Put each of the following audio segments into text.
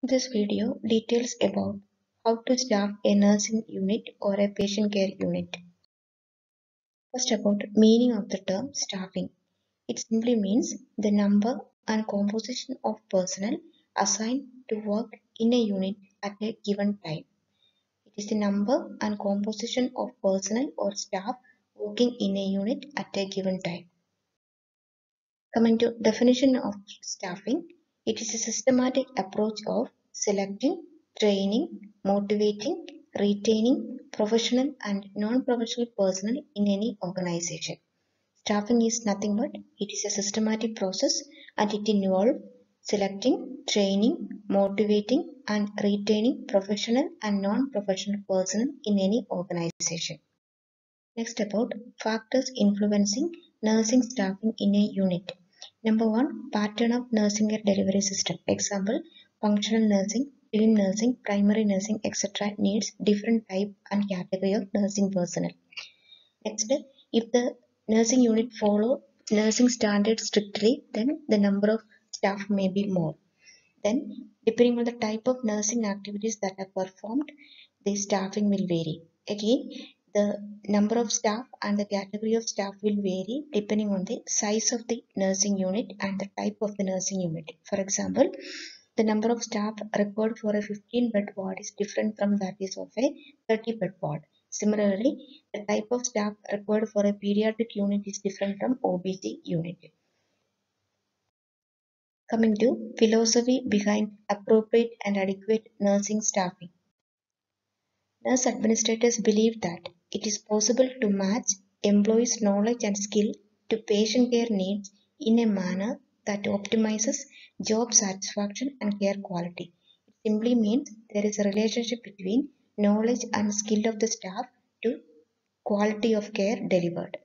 This video details about how to staff a nursing unit or a patient care unit. First, about meaning of the term staffing. It simply means the number and composition of personnel assigned to work in a unit at a given time. It is the number and composition of personnel or staff working in a unit at a given time. Coming to definition of staffing, it is a systematic approach of selecting, training, motivating, retaining professional and non-professional personnel in any organization. Staffing is nothing but it is a systematic process and it involves selecting, training, motivating and retaining professional and non-professional personnel in any organization. Next, about factors influencing nursing staffing in a unit. Number one, pattern of nursing care delivery system. Example, functional nursing, team nursing, primary nursing, etc. needs different type and category of nursing personnel. Next, if the nursing unit follow nursing standards strictly, then the number of staff may be more. Then, depending on the type of nursing activities that are performed, the staffing will vary. Again, the number of staff and the category of staff will vary depending on the size of the nursing unit and the type of the nursing unit. For example, the number of staff required for a 15-bed ward is different from that is of a 30-bed ward. Similarly, the type of staff required for a pediatric unit is different from OBC unit. Coming to philosophy behind appropriate and adequate nursing staffing. Nurse administrators believe that it is possible to match employees' knowledge and skill to patient care needs in a manner that optimizes job satisfaction and care quality. It simply means there is a relationship between knowledge and skill of the staff to quality of care delivered.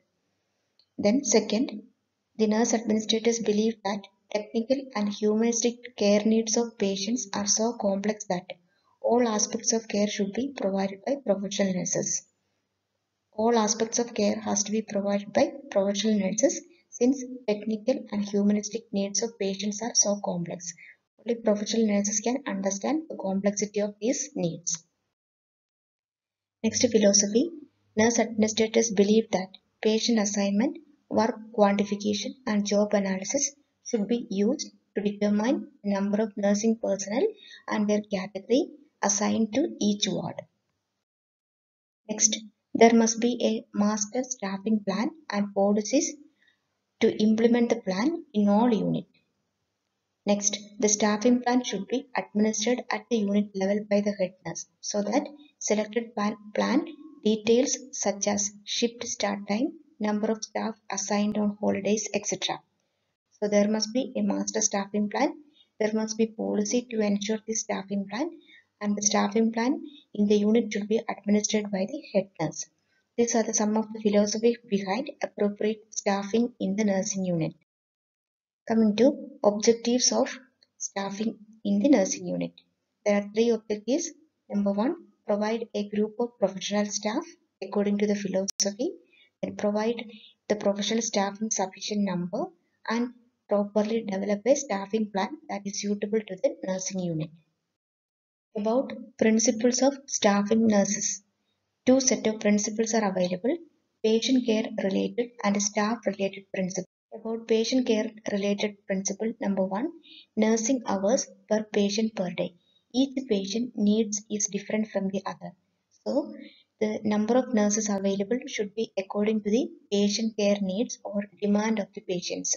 Then, second, the nurse administrators believe that technical and humanistic care needs of patients are so complex that all aspects of care should be provided by professional nurses. All aspects of care has to be provided by professional nurses since technical and humanistic needs of patients are so complex. Only professional nurses can understand the complexity of these needs. Next philosophy, nurse administrators believe that patient assignment, work quantification and job analysis should be used to determine the number of nursing personnel and their category assigned to each ward. Next, there must be a master staffing plan and policies to implement the plan in all units. Next, the staffing plan should be administered at the unit level by the head nurse so that selected plan details such as shift start time, number of staff assigned on holidays, etc. So there must be a master staffing plan. There must be policy to ensure the staffing plan and the staffing plan in the unit should be administered by the head nurse. These are some of the philosophy behind appropriate staffing in the nursing unit. Coming to objectives of staffing in the nursing unit. There are three objectives. Number one, provide a group of professional staff according to the philosophy. Then provide the professional staff in sufficient number and properly develop a staffing plan that is suitable to the nursing unit. About principles of staffing nurses. Two set of principles are available, patient care related and staff related principles. About patient care related principle number one, nursing hours per patient per day. Each patient needs is different from the other. So the number of nurses available should be according to the patient care needs or demand of the patients.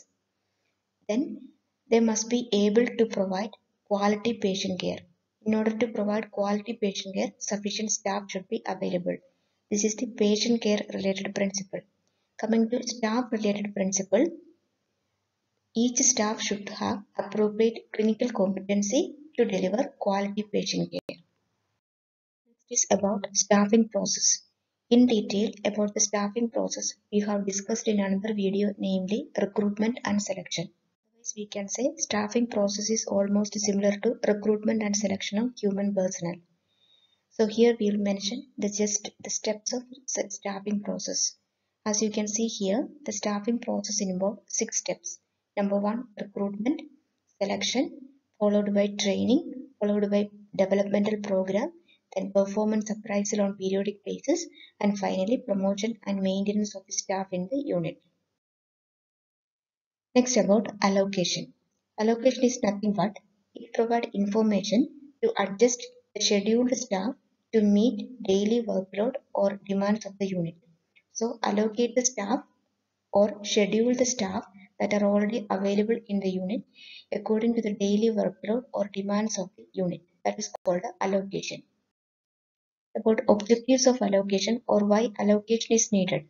Then they must be able to provide quality patient care. In order to provide quality patient care, sufficient staff should be available. This is the patient care related principle. Coming to staff related principle, each staff should have appropriate clinical competency to deliver quality patient care. Next is about staffing process. In detail about the staffing process, we have discussed in another video, namely recruitment and selection. Otherwise, we can say staffing process is almost similar to recruitment and selection of human personnel. So here we will mention the steps of staffing process. As you can see here, the staffing process involves 6 steps. Number one, recruitment, selection, followed by training, followed by developmental program, then performance appraisal on periodic basis, and finally promotion and maintenance of staff in the unit. Next about allocation. Allocation is nothing but it provides information to adjust the scheduled staff to meet daily workload or demands of the unit. So allocate the staff or schedule the staff that are already available in the unit according to the daily workload or demands of the unit. That is called allocation. About objectives of allocation or why allocation is needed.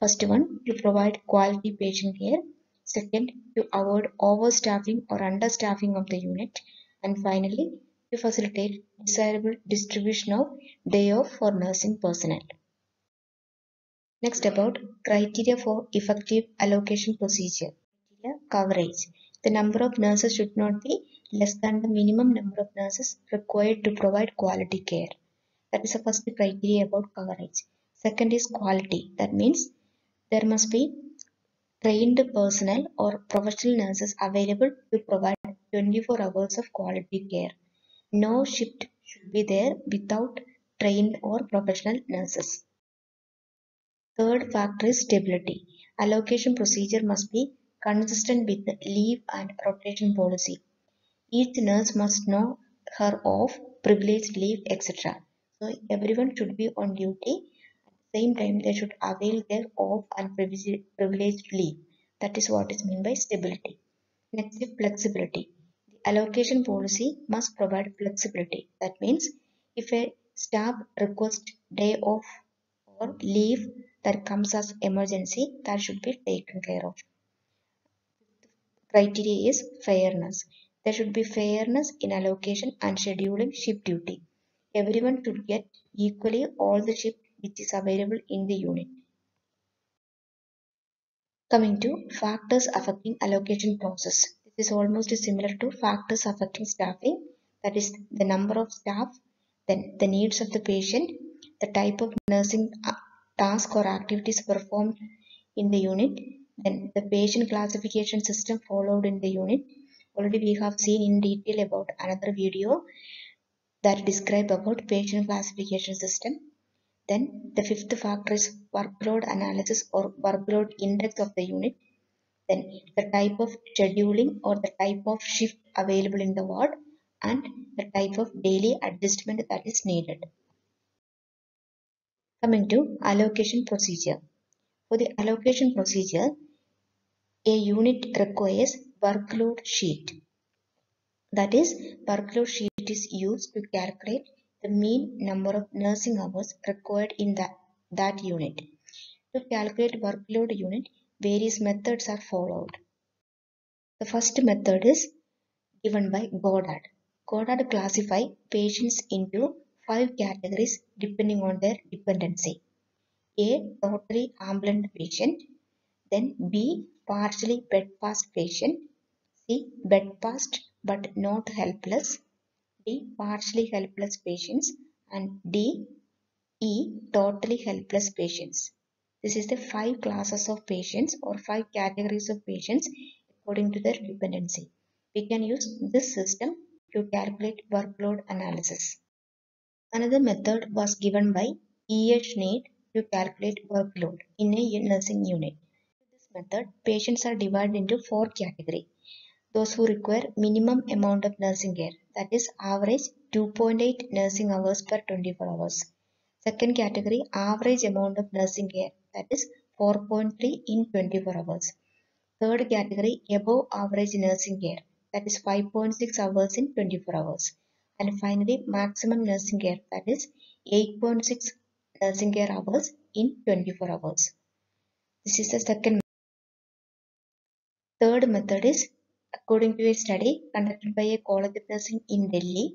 First one, to provide quality patient care. Second, to avoid overstaffing or understaffing of the unit. And finally, to facilitate desirable distribution of day off for nursing personnel. Next about criteria for effective allocation procedure. Coverage. The number of nurses should not be less than the minimum number of nurses required to provide quality care. That is the first criteria about coverage. Second is quality. That means there must be trained personnel or professional nurses available to provide 24 hours of quality care. No shift should be there without trained or professional nurses. Third factor is stability. Allocation procedure must be consistent with the leave and rotation policy. Each nurse must know her off, privileged leave, etc. So everyone should be on duty. At the same time, they should avail their off and privileged leave. That is what is meant by stability. Next is flexibility. The allocation policy must provide flexibility. That means if a staff requests day off or leave that comes as emergency, that should be taken care of. Criteria is fairness. There should be fairness in allocation and scheduling shift duty. Everyone should get equally all the shift which is available in the unit. Coming to factors affecting allocation process. This is almost similar to factors affecting staffing. That is the number of staff, then the needs of the patient, the type of nursing task or activities performed in the unit, then the patient classification system followed in the unit. Already we have seen in detail about another video that describe about patient classification system. Then the fifth factor is workload analysis or workload index of the unit. Then the type of scheduling or the type of shift available in the ward and the type of daily adjustment that is needed. Coming to allocation procedure. For the allocation procedure, a unit requires workload sheet. That is, workload sheet is used to calculate the mean number of nursing hours required in that unit. To calculate workload unit, various methods are followed. The first method is given by Goddard. Goddard classify patients into 5 categories depending on their dependency. A. Totally ambulant patient. Then B. Partially bedfast patient. C. Bedfast but not helpless. D. Partially helpless patients. And D. E. Totally helpless patients. This is the 5 classes of patients or 5 categories of patients according to their dependency. We can use this system to calculate workload analysis. Another method was given by EH to calculate workload in a nursing unit. In this method, patients are divided into 4 categories. Those who require minimum amount of nursing care, that is average 2.8 nursing hours per 24 hours. Second category, average amount of nursing care, that is 4.3 in 24 hours. Third category, above average nursing care, that is 5.6 hours in 24 hours. And finally, maximum nursing care, that is 8.6 nursing care hours in 24 hours. This is the second. Third method is, according to a study conducted by a college of nursing in Delhi,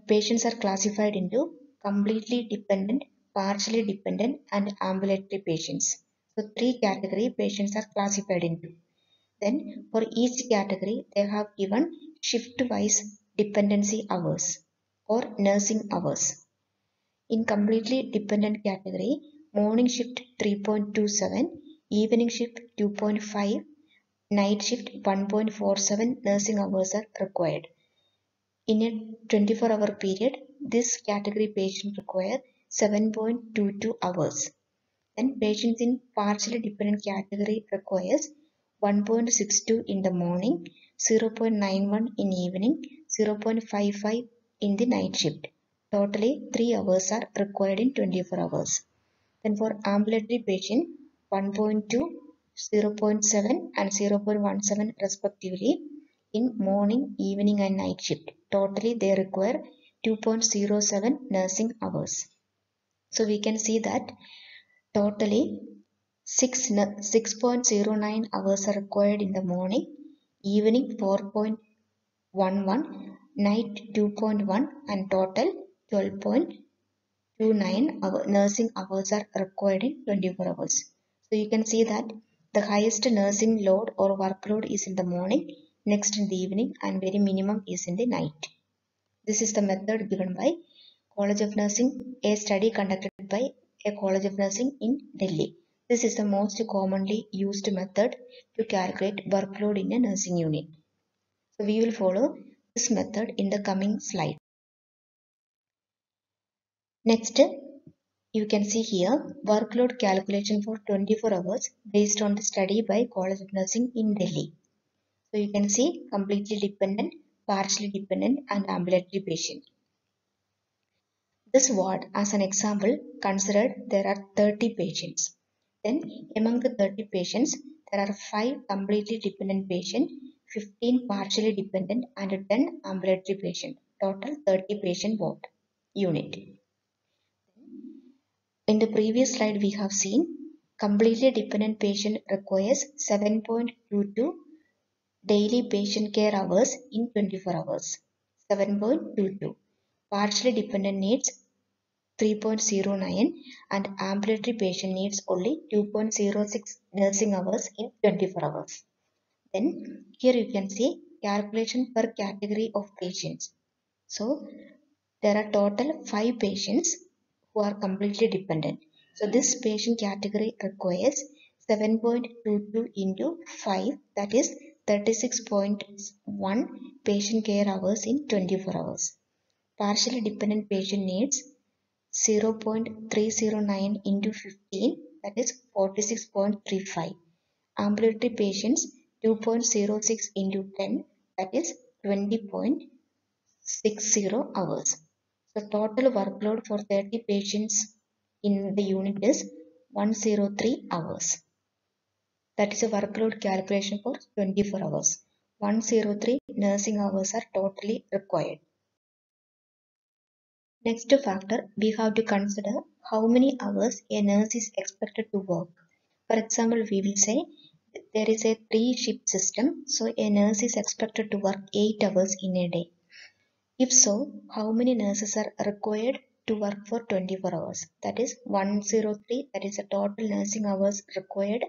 patients are classified into completely dependent, partially dependent, and ambulatory patients. So, 3 category patients are classified into. Then, for each category, they have given shift-wise dependency hours or nursing hours. In completely dependent category, morning shift 3.27, evening shift 2.5, night shift 1.47 nursing hours are required. In a 24-hour period, this category patient require 7.22 hours. Then patients in partially dependent category requires 1.62 in the morning, 0.91 in evening, 0.55 in the night shift. Totally 3 hours are required in 24 hours. Then for ambulatory patient, 1.2, 0.7 and 0.17 respectively in morning, evening and night shift. Totally they require 2.07 nursing hours. So we can see that totally 6.09 hours are required in the morning, evening 4.11, night 2.1 and total 12.29 nursing hours are required in 24 hours. So you can see that the highest nursing load or workload is in the morning, next in the evening and very minimum is in the night. This is the method given by College of Nursing, a study conducted by a College of Nursing in Delhi. This is the most commonly used method to calculate workload in a nursing unit. So we will follow this method in the coming slide. Next, you can see here workload calculation for 24 hours based on the study by College of Nursing in Delhi. So you can see completely dependent, partially dependent and ambulatory patient. This ward, as an example, considered there are 30 patients. Then, among the 30 patients, there are 5 completely dependent patients, 15 partially dependent, and 10 ambulatory patients. Total 30 patient ward unit. In the previous slide, we have seen completely dependent patient requires 7.22 daily patient care hours in 24 hours. 7.22. Partially dependent needs 3.09 and ambulatory patient needs only 2.06 nursing hours in 24 hours. Then here you can see calculation per category of patients. So there are total 5 patients who are completely dependent. So this patient category requires 7.22 into 5, that is 36.1 patient care hours in 24 hours. Partially dependent patient needs 0.309 into 15, that is 46.35. Ambulatory patients 2.06 into 10, that is 20.60 hours. So total workload for 30 patients in the unit is 103 hours. That is a workload calculation for 24 hours. 103 nursing hours are totally required. Next factor, we have to consider how many hours a nurse is expected to work. For example, we will say there is a 3-shift system, so a nurse is expected to work 8 hours in a day. If so, how many nurses are required to work for 24 hours? That is 103, that is the total nursing hours required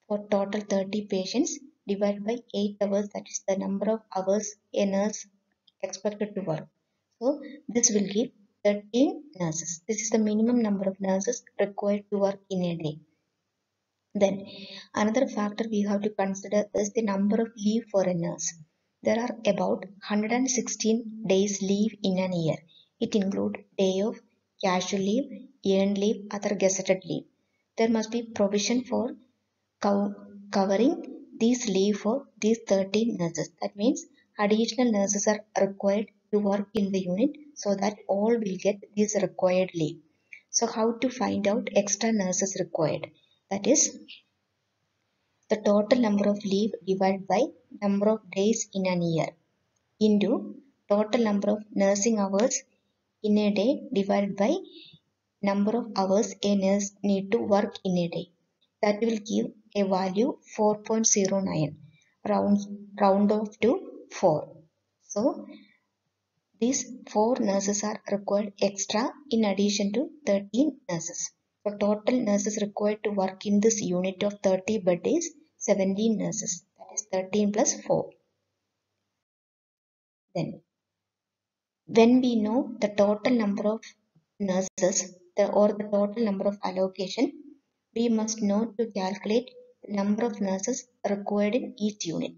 for total 30 patients divided by 8 hours, that is the number of hours a nurse expected to work. So this will give 13 nurses. This is the minimum number of nurses required to work in a day. Then another factor we have to consider is the number of leave for a nurse. There are about 116 days leave in an year. It includes day off, casual leave, earned leave, other gazetted leave. There must be provision for covering these leave for these 13 nurses. That means additional nurses are required to work in the unit so that all will get this required leave. So how to find out extra nurses required? That is the total number of leave divided by number of days in an year into total number of nursing hours in a day divided by number of hours a nurse need to work in a day. That will give a value 4.09, round off to 4. So these 4 nurses are required extra in addition to 13 nurses. So total nurses required to work in this unit of 30 bed is 17 nurses. That is 13 plus 4. Then when we know the total number of nurses or the total number of allocation, we must know to calculate the number of nurses required in each unit.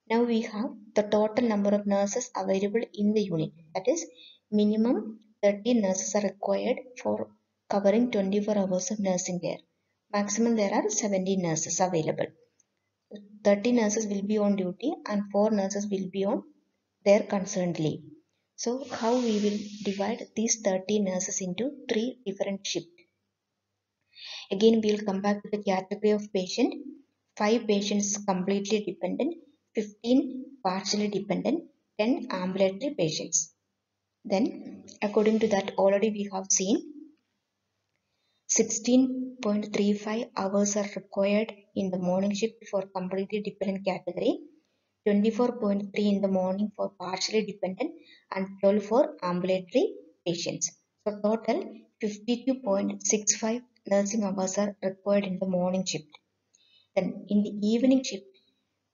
Now we have the total number of nurses available in the unit. That is, minimum 30 nurses are required for covering 24 hours of nursing care. Maximum there are 70 nurses available. 30 nurses will be on duty and 4 nurses will be on their concerned leave. So how we will divide these 30 nurses into 3 different shifts. Again, we will come back to the category of patient. 5 patients completely dependent, 15 partially dependent, 10 ambulatory patients. Then, according to that, already we have seen 16.35 hours are required in the morning shift for completely dependent category, 24.3 in the morning for partially dependent, and 12 for ambulatory patients. So total 52.65 nursing hours are required in the morning shift. Then in the evening shift,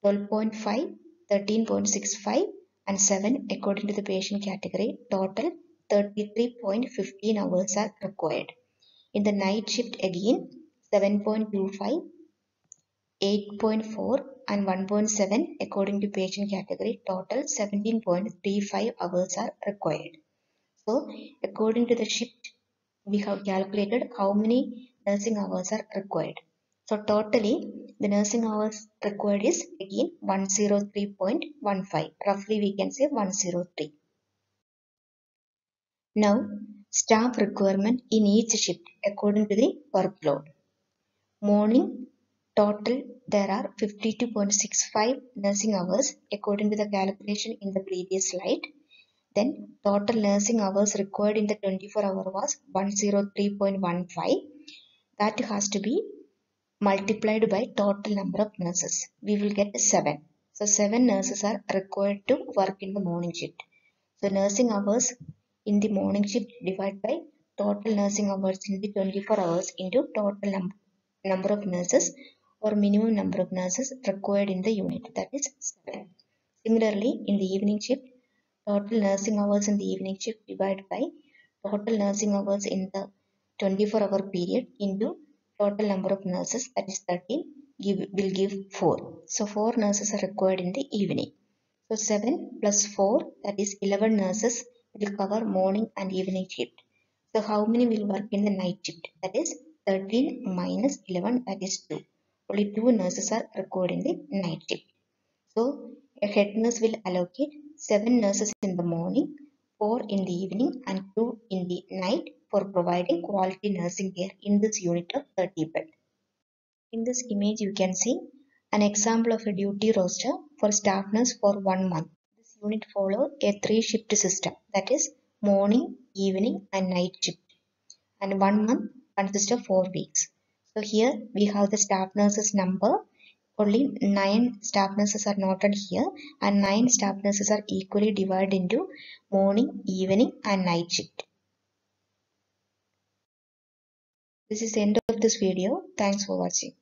12.5, 13.65 and 7 according to the patient category, total 33.15 hours are required. In the night shift again, 7.25, 8.4 and 1.7 according to patient category, total 17.35 hours are required. So according to the shift, we have calculated how many nursing hours are required. So totally the nursing hours required is again 103.15. Roughly we can say 103. Now staff requirement in each shift according to the workload. Morning total there are 52.65 nursing hours according to the calculation in the previous slide. Then total nursing hours required in the 24-hour was 103.15. That has to be multiplied by total number of nurses. We will get 7. So 7 nurses are required to work in the morning shift. So nursing hours in the morning shift divided by total nursing hours in the 24 hours into total number of nurses or minimum number of nurses required in the unit, that is 7. Similarly, in the evening shift, total nursing hours in the evening shift divided by total nursing hours in the 24-hour period into total number of nurses, that is 13, will give 4. So 4 nurses are required in the evening. So 7 plus 4, that is 11 nurses will cover morning and evening shift. So how many will work in the night shift? That is 13 minus 11, that is 2. Only 2 nurses are required in the night shift. So a head nurse will allocate 7 nurses in the morning, 4 in the evening and 2 in the night for providing quality nursing care in this unit of 30 bed. In this image you can see an example of a duty roster for staff nurse for 1 month. This unit follows a 3-shift system, that is morning, evening and night shift, and 1 month consists of 4 weeks. So here we have the staff nurses number. Only 9 staff nurses are noted here, and 9 staff nurses are equally divided into morning, evening and night shift. This is the end of this video. Thanks for watching.